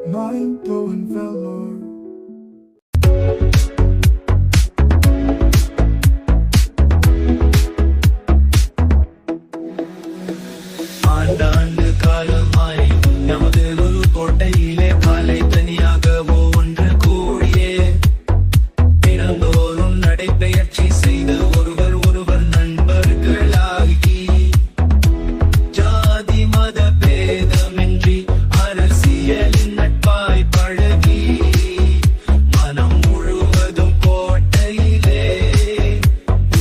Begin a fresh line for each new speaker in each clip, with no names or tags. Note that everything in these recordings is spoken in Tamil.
Mind-blowing velour.
ஆண்டாண்டு காலமாய் நமது ஒரு கோட்டையிலே மாலை தனியாகவோ ஒன்று கூடியே தினந்தோறும் நடைபெயர்ச்சி செய்து ஒருவர் ஒருவர் நண்பர்களாகி ஜாதி மத பேதமின்றி அரசியலின் நட்பாய் பழகி மனம் முழுவதும் கோட்டையிலே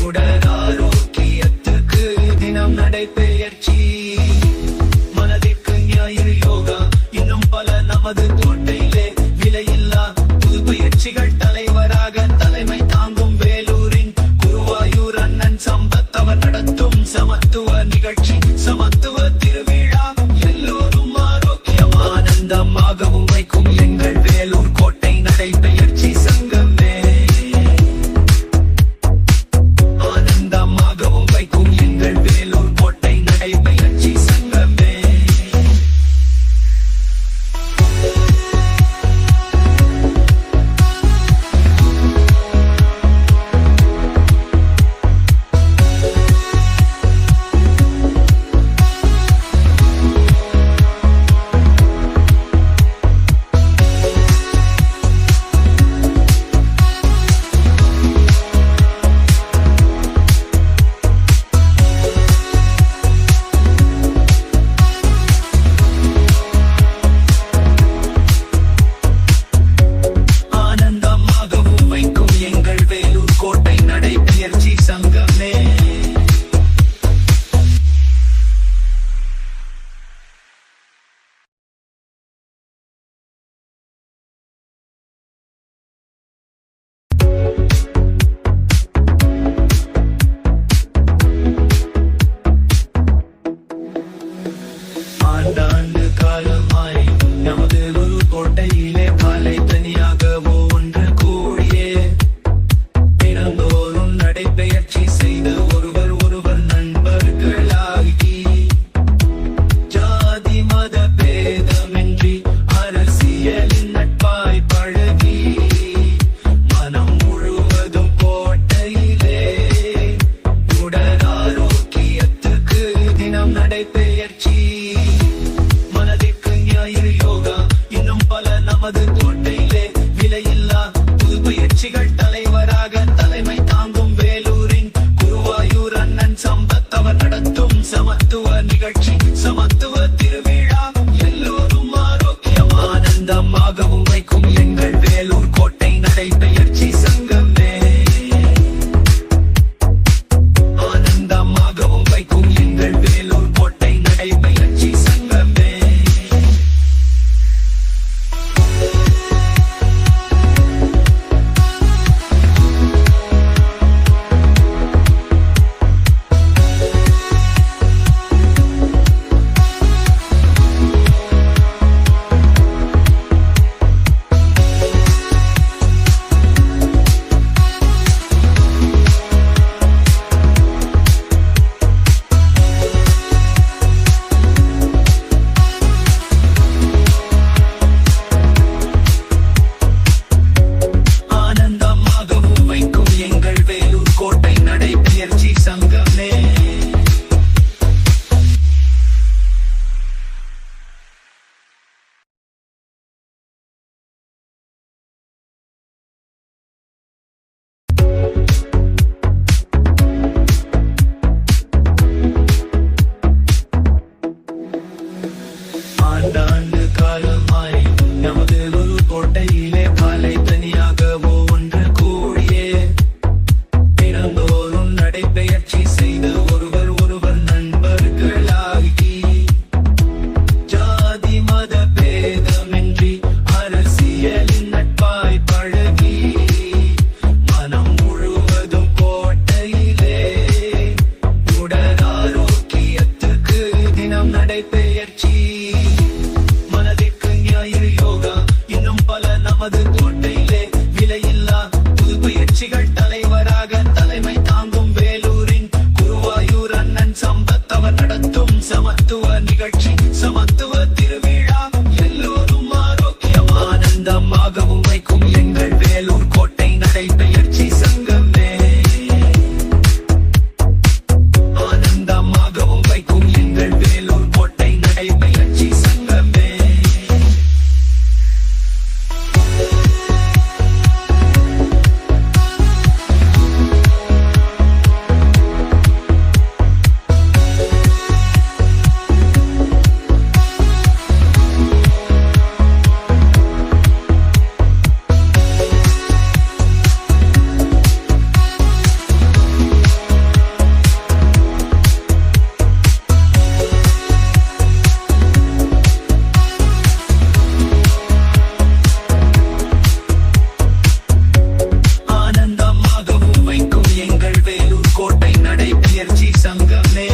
உடல் ஆரோக்கியத்துக்கு தினம் நடைபெயர்ச்சி நமது கோட்டையிலே விலையில்லா புது பயிற்சிகள் தலைவராக தலைமை தாங்கும் வேலூரின் குருவாயூர் அண்ணன் சம்பத் அவர் நடத்தும் சமத்துவ நிகழ்ச்சி சமத்துவ திருவிழா எல்லோரும் ஆரோக்கியம் ஆனந்தமாகவும் வைக்கும் எங்கள் வேலூர் கோட்டை நடைபெயர்ச்சி சங்கமே ஆனந்தமாகவும் வைக்கும் எங்கள் வேலூர் கோட்டை நிகழ்ச்சி சமத்துவ திருவிழா எல்லோரும் ஆரோக்கியம் ஆனந்தமாகவும் வைக்கும் எங்கள் வேலூர் கோட்டை நடைபெயர்ச்சி சங்கமே ஆனந்தமாகவும் வைக்கும் எங்கள் வேலூர் கோட்டை நடைபெயர்ச்சி சங்கமே ஆனந்தமாகவும் வைக்கும் எங்கள் வேலூர் கோட்டை நடைபெயர்ச்சி சங்கமே